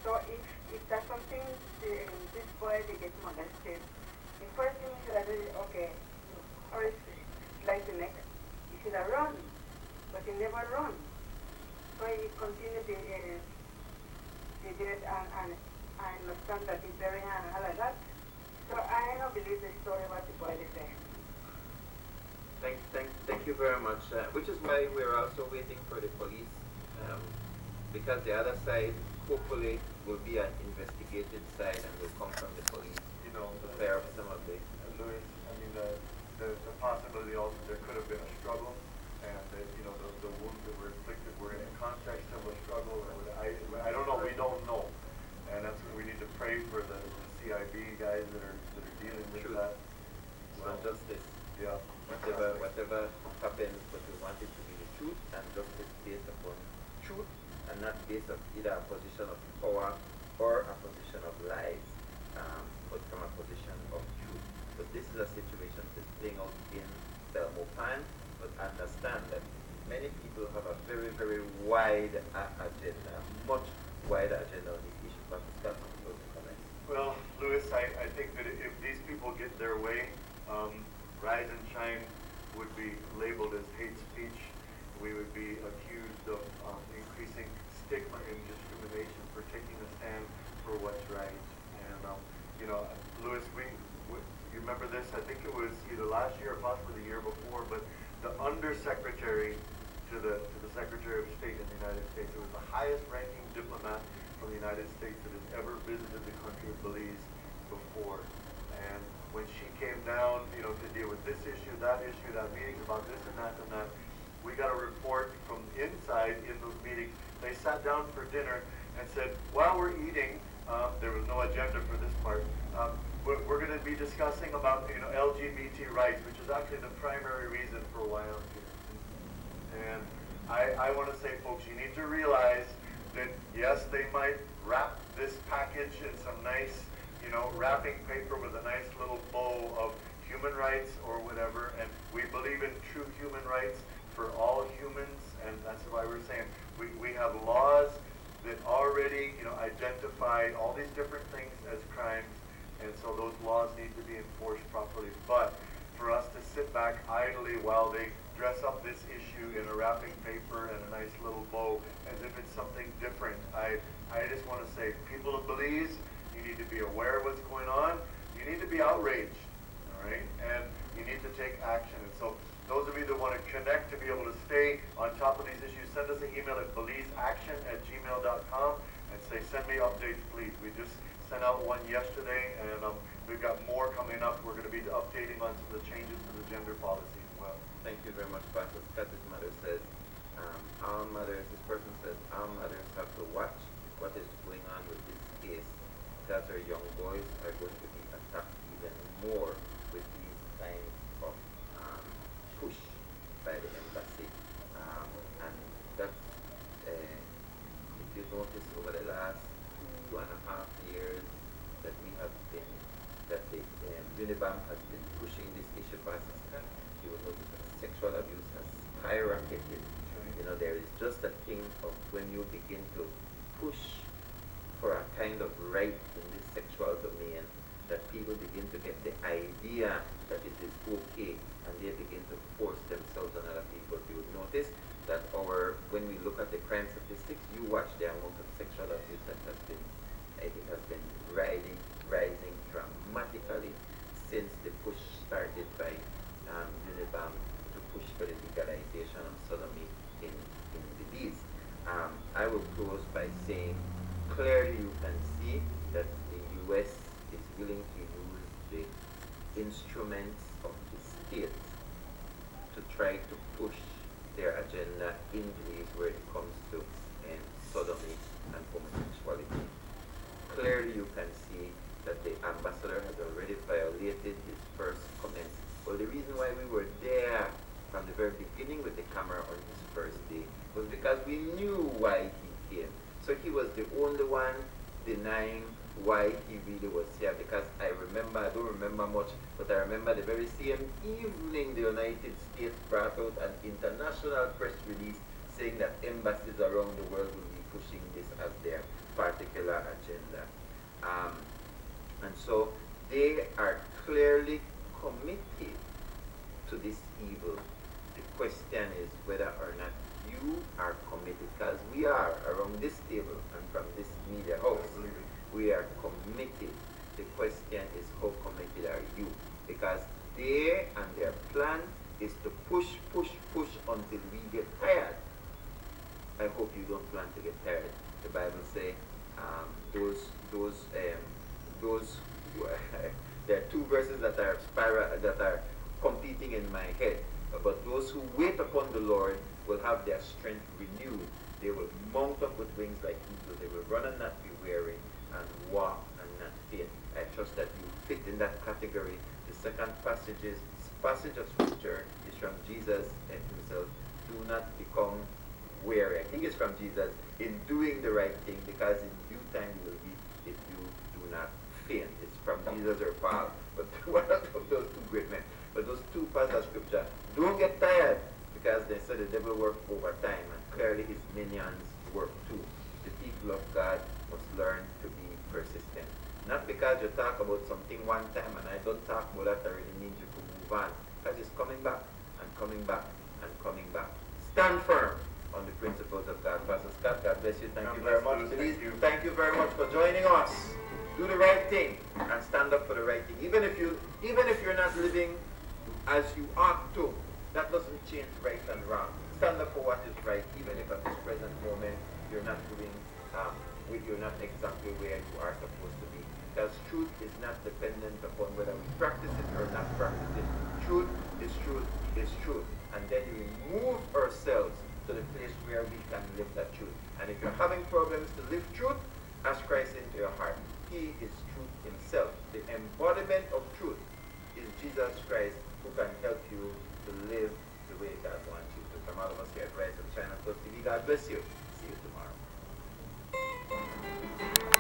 So if that's something, this boy they get molested, the first thing you should have done is, okay, or it's like the next, you should have run, but he never run. So he continued the deed, and I understand that he's very and all of that. So I don't believe the story what the boy is saying. Thank you very much. Which is why we're also waiting for the police, because the other side hopefully will be an investigated side and will come from the police. You know, to clear up some of the. Louis, I mean, the possibility also there could have been a struggle, and the wounds that were inflicted were in the context of a struggle. I don't know. We don't know, and that's what we need to pray for the CIB guys that are dealing with Truth. that. Well, justice. Yeah. Whatever happens, but we want it to be the truth and justice based upon truth and not based on either a position of power or a position of lies, but from a position of truth. But this is a situation that's playing out in Belmopan, but understand that many people have a very, very wide agenda, much wider agenda on this issue. But it's got some closing comments. Well, Louis, I think that if these people get their way, Rise and Shine would be labeled as hate speech. We would be accused of increasing stigma and discrimination for taking a stand for what's right. And Louis, you remember this? I think it was either last year or possibly the year before, but the undersecretary to the Secretary of State in the United States, it was the highest-ranking diplomat from the United States that has ever visited the country of Belize before. And when she came down, to deal with this issue, that meeting about this and that, we got a report from inside in those meetings. They sat down for dinner and said, while we're eating, there was no agenda for this part, we're going to be discussing about LGBT rights, which is actually the primary reason for why I'm here. And I want to say, folks, you need to realize that, yes, they might wrap this package in some nice wrapping paper with a nice little bow of human rights or whatever, and we believe in true human rights for all humans, and that's why we're saying we have laws that already identify all these different things as crimes, and so those laws need to be enforced properly. But for us to sit back idly while they dress up this issue in a wrapping paper and a nice little bow as if it's something different, I just want to say, people of Belize, you need to be aware of what's going on. You need to be outraged, all right? And you need to take action. And so those of you that want to connect to be able to stay on top of these issues, send us an email at belizeaction@gmail.com and say, send me updates, please. We just sent out one yesterday, and we've got more coming up. We're going to be updating on some of the changes to the gender policy as well. Thank you very much, Pastor Scott. This mother says, this person says, our mothers have to watch what is going on with this case, because our young boys are going to be attacked even more with these kinds of push by the embassy. And that's, if you notice over the last 2.5 years that we have been, that the UNIBAM has been pushing this issue, Pastor Scott, you will notice that sexual abuse has skyrocketed. There is just a thing of when you begin to push for a kind of right in this sexual domain, that people begin to get the idea that it is okay, and they begin to force themselves on other people. You would notice that when we look at the crime statistics, you watch the amount of sexual abuse that has been rising dramatically since the push started by UNIBAM to push for the legalization of sodomy in Belize. I will close by saying, clearly you can see that the U.S. is willing to use the instruments of the state to try to push their agenda in Belize where it comes to sodomy and homosexuality. Clearly you can see that the ambassador has already violated his first comments. Well, the reason why we were there from the very beginning with the camera on his first day was because we knew why he came. So he was the only one denying why he really was here, because I don't remember much, but I remember the very same evening the United States brought out an international press release saying that embassies around the world will be pushing this as their particular particular agenda. And so they are clearly committed to this evil. The question is whether or not you are committed, because we are around this table and from this media house, we are committed. The question is how committed are you? Because they and their plan is to push until we get tired. I hope you don't plan to get tired. The Bible says there are two verses that are competing in my head. But those who wait upon the Lord will have their strength renewed. They will mount up with wings like eagles. They will run and not be weary, and walk and not faint. I trust that you fit in that category. The second passage of scripture is from Jesus himself. Do not become weary. I think it's from Jesus in doing the right thing, because in due time you will eat if you do not faint. It's from Jesus or Paul, but one of those two great men. But those two passages of scripture, don't get tired, because they said the devil worked overtime, and clearly his minions work too. The people of God must learn to be persistent. Not because you talk about something one time and I don't talk about that already means you can move on. Because it's coming back and coming back and coming back. Stand firm on the principles of God. Pastor Scott, God bless you. Thank you very much. Belize, thank you very much for joining us. Do the right thing and stand up for the right thing. Even if you're not living as you ought to, that doesn't change right and wrong. Stand up for what is right, even if at this present moment you're not doing, you're not exactly where you are supposed to be. Because truth is not dependent upon whether we practice it or not practice it. Truth is truth is truth. And then we move ourselves to the place where we can live that truth. And if you're having problems to live truth, ask Christ into your heart. He is truth himself. The embodiment of truth is Jesus Christ, who can help you to live the way God wants you to. From all of us here at Rise and Shine and Close TV, God bless you.